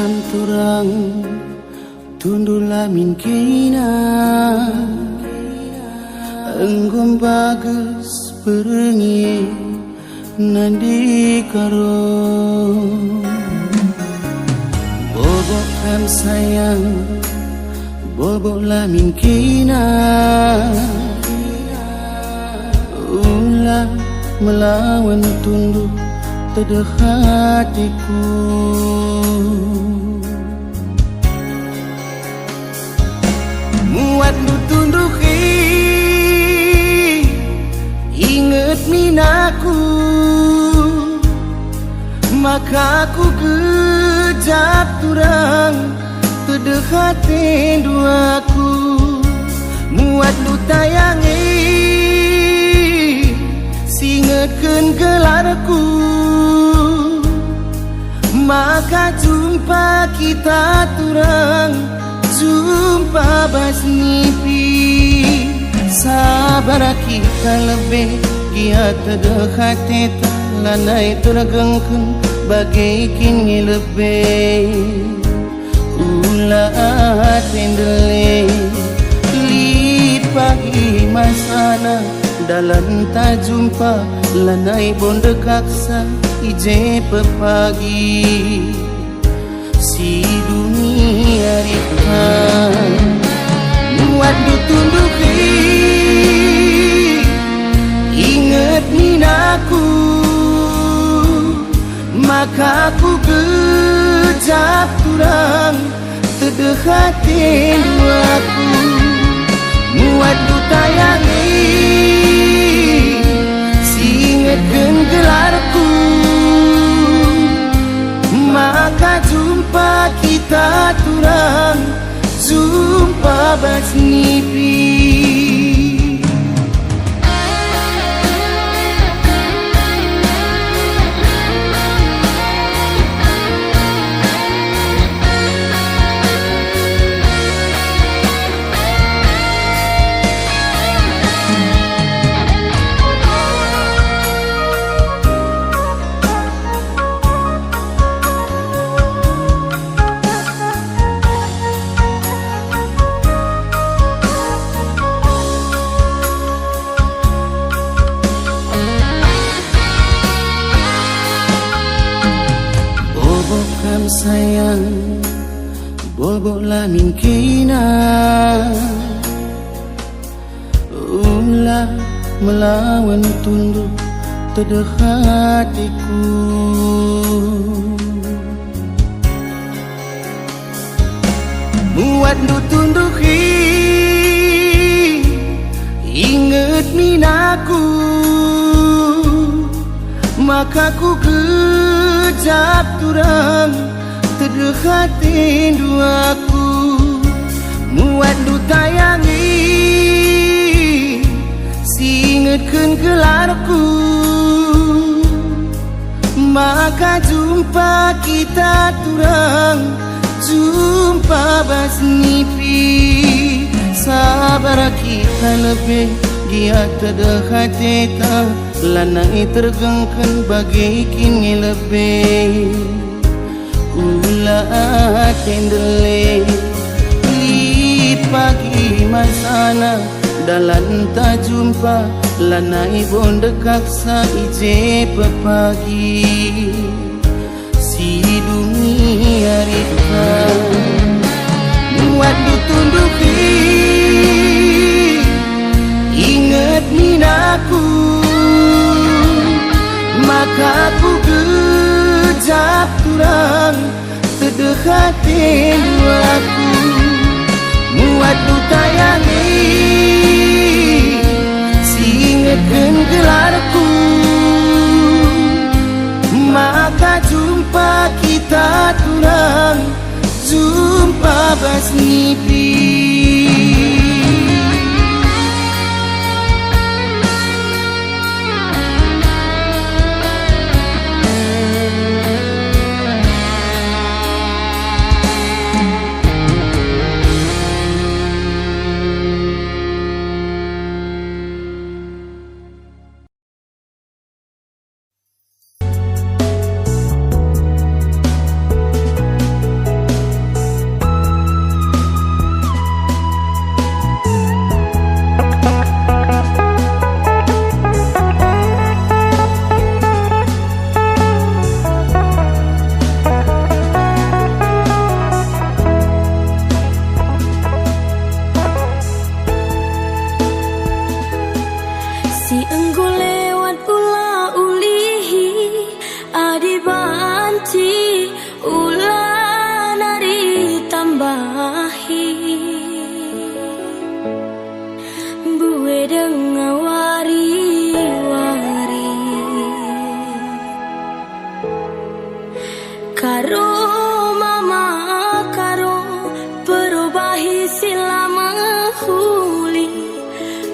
Bobokan turang tundulah min kina Enggom bagus perengi nandi karo Bobokan sayang boboklah min kina Ulah melawan tunduk pada hatiku Muat lu tunduki inget minaku Maka aku kejap turang terdekat duaku Muat lu tayangi singetkeun gelarku Maka jumpa kita turang jumpa basnipi Sabar kita lebih giat terdekat teta lanai tergengkeun bagai kini lebih Ulah tendele lit pagi masana dalam tak jumpa lanai bonde kaksa ije pepagi si dunia rikan muat ditunduki inget minaku maka aku kejap turang terdekat duaku muat dutayangi singetkeun gelarku maka jumpa kita turang jumpa basnipi sayang boboklah min kina Ulah melawan tunduk terdekat-hatiku Muat du tunduki inget minaku Maka ku kejap turang terdekat duaku muat du tayangi singetkeun gelarku maka jumpa kita turang jumpa basnipi sabar kita lebih giat terdekat teta lanai tergengkeun bagai kini lebih Ulah tendele lit pagi masana dalam tak jumpa lanai bonde kaksa ije pepagi si dunia rika muat ditunduki inget minaku maka aku kejap turang terdekat duaku muat du tayangi singetkeun gelarku maka jumpa kita turang jumpa basnipi Karo mama karo perubahi silama huli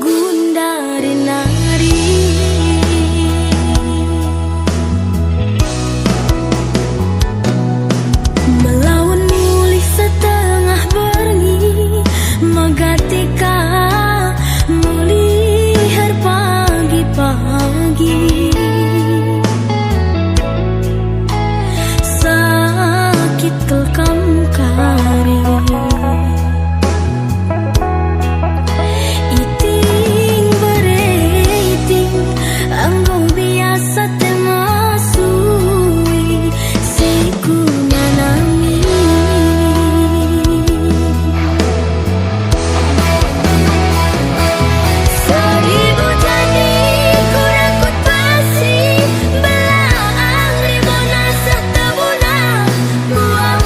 gundari nari melawan mulih setengah berni magatika mulihar pagi-pagi kelkam kari iting bereiting anggo biasa temasui siku nanami seribu jadi kurakut pasti belaang ribona setabuna buah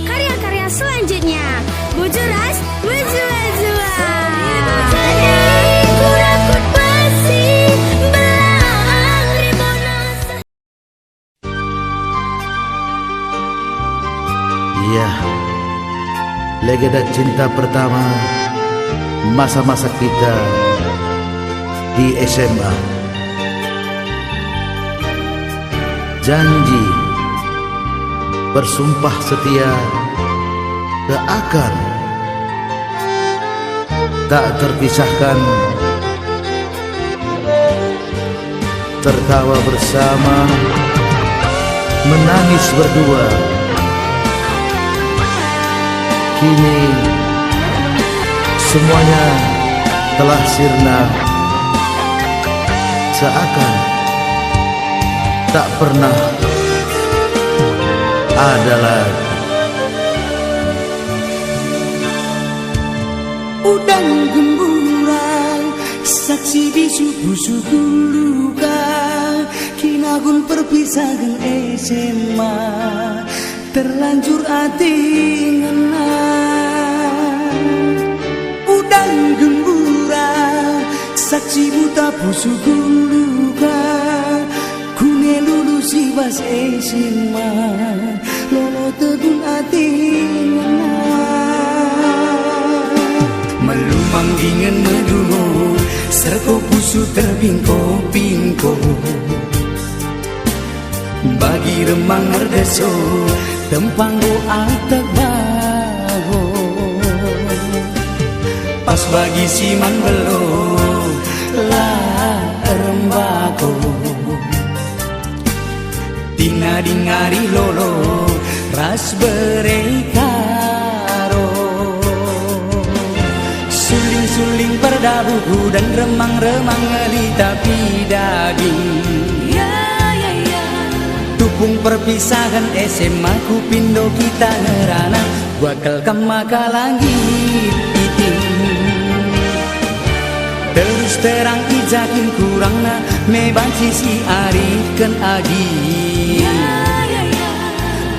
karya-karya selanjutnya. Bujuras, bujua-jua. Kurakut besi, belang ribonasa. Iya, legenda cinta pertama masa-masa kita di SMA. Janji bersumpah setia akan tak terpisahkan, tertawa bersama, menangis berdua. Kini semuanya telah sirna, seakan tak pernah ada lagi. Udan gemburan, saksi bisu busuku luka, kinagun perpisahan SMA, terlanjur ati ngena. Udan gemburan, saksi buta busuku luka, kune lulusi bas SMA, lolo tegun ati ngena. Melumang dingin medungo, serko pusu terbingko-bingko, bagi remang merdeso, tempanggo atak bago. Pas bagi siman belo, lah rembako, tina dingari lolo, ras berekaro. Suling perdabuku dan remang-remang ngeli tapi daging. Tupung perpisahan SMA ku pindo kita ngerana, bakal kemaka langit iting. Terus terang ijakin kurangna, me banci si ari ken agi.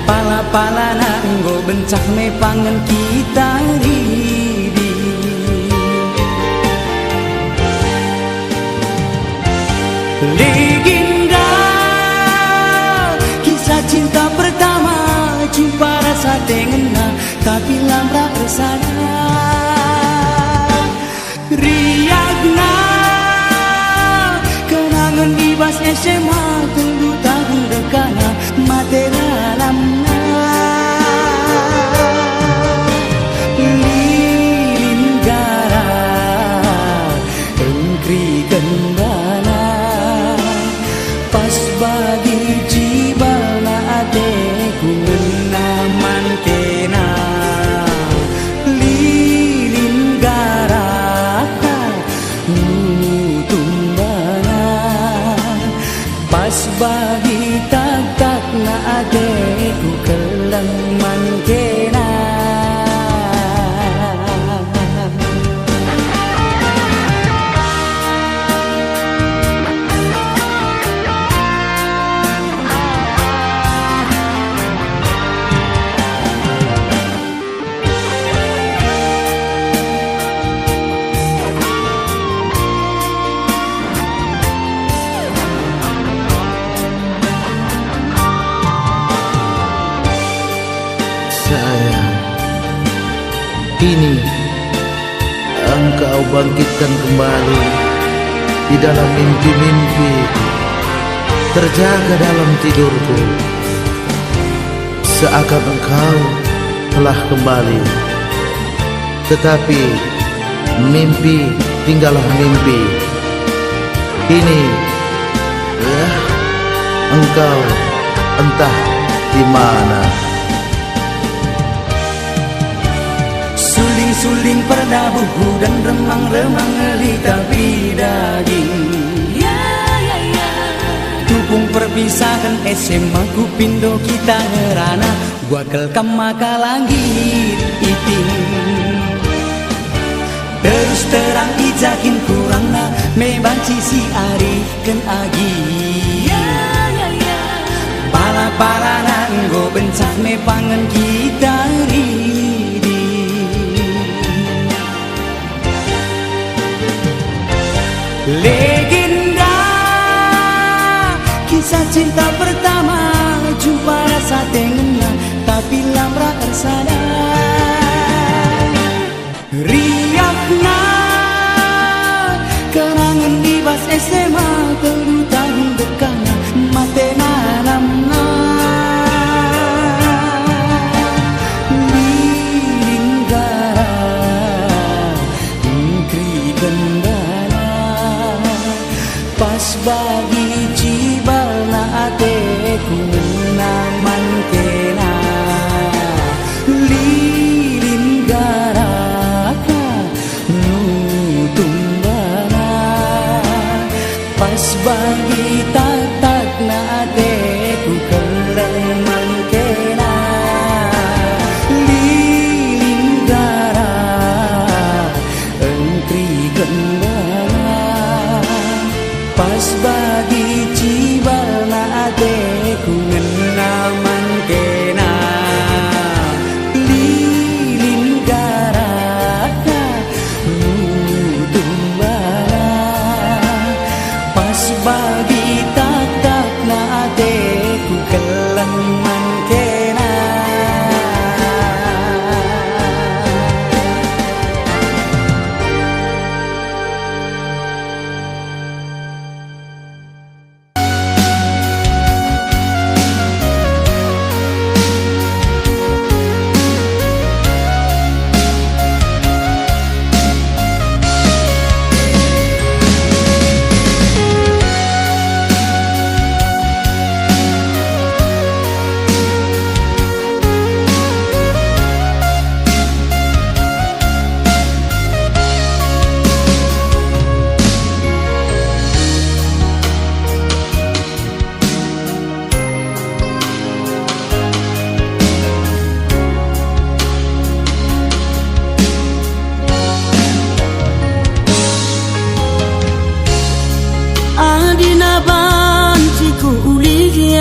Pala-pala na enggo bencak me pangen kita ridi. Legenda kisah cinta pertama, jumpa rasa tengena tapi lamrak resana. Riagna kenangan ibas SMA, tunggu tahun dekana mate dalamna. Lilin gara engkri gendana, pas bagi jibalna adeku menaman kena. Lilin gara tumbana, pas bagi tak na adeku kelang man kena. Sayang, kini engkau bangkitkan kembali di dalam mimpi-mimpi, terjaga dalam tidurku, seakan engkau telah kembali. Tetapi mimpi tinggallah mimpi. Kini engkau entah di mana. Suling perdabuku dan remang-remang ngeli tapi daging. Tupung perpisahan SMA ku pindo kita ngerana, bakal kemaka langit iting. Terus terang ijakin kurangna, me banci si ari ken agi. Pala-pala nanggo bencak me pangen kita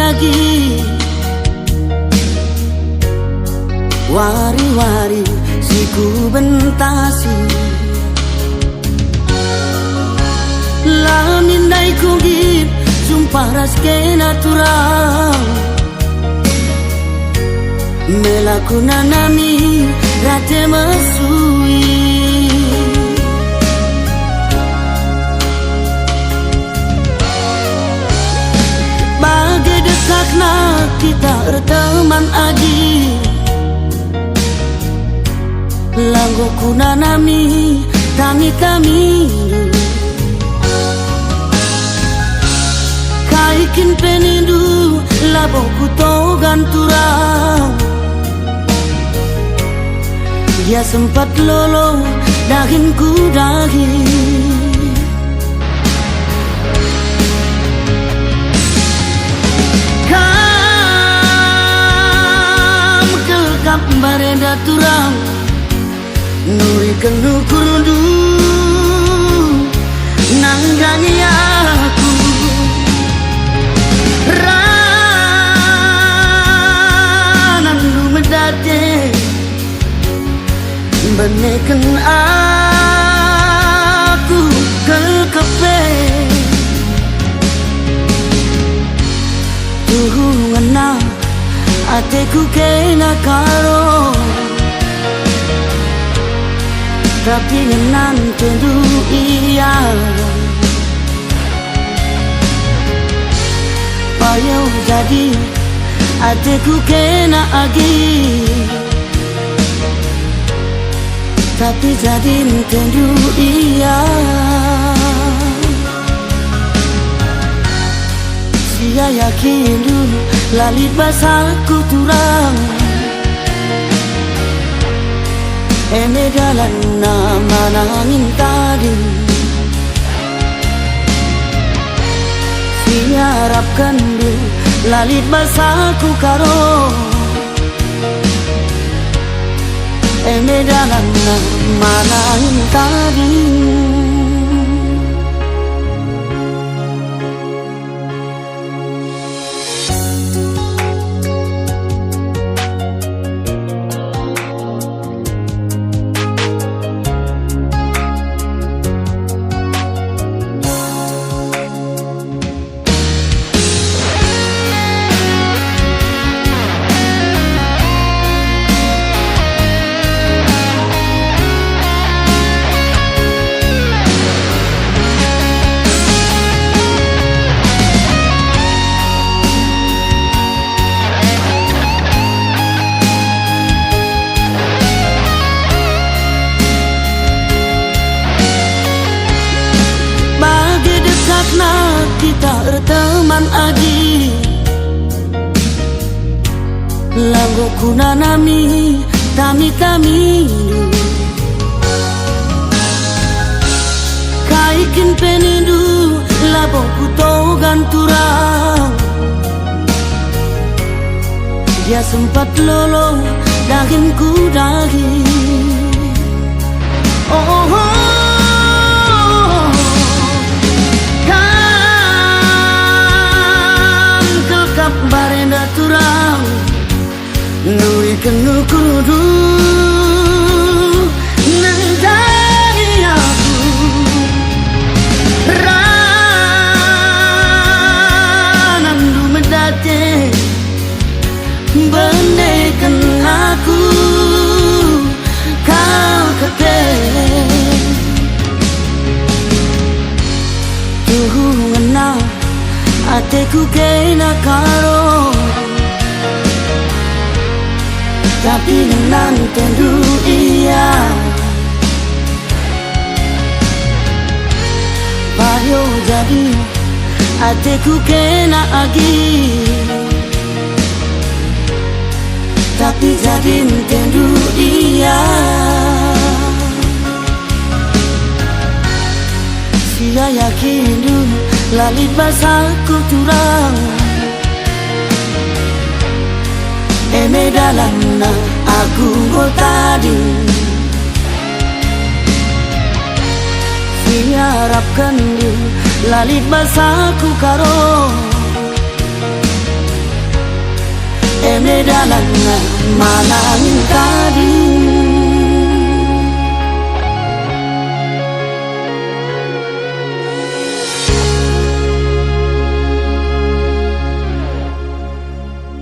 lagi. Wari-wari siku bentasi lamin dai kugit sumpah raske natural melakuna nami rate mesui bagai dekakna kita berteman agi langgo kuna nami tangi kami kaikin penindu labo kuto ganturang dia sempat lolo dahin ku dahi kam kekap barenda turang nuri kenu kurundu nanggani aku ranan lu medate beneken aku kekepe tuhungana ateku kena karo tapi ngenan tendu iya payo jadi ateku kena agi tapi jadi tendu iya sia yakin dulu lalit basaku turang eme dalan nama nangin tadi siarapkan du lalit basaku karo eme dalan nama nangin tadi kita berteman agi langgo kuna nami tami kaikin penindu labo kuto ganturang dia sempat lolo dahin ku dahi oh, oh. Barenda turang nuri kenu kudu nandani aku ranan lu medate benekan aku kau kete tuhungana ateku kena karo tapi nan tendu iya payo jadi ateku kena agi tapi jadi tendu iya sia yakin dulu lalit basaku turang eme dalam aku tadi siarapkan du lalit basaku karo emedanan manang kading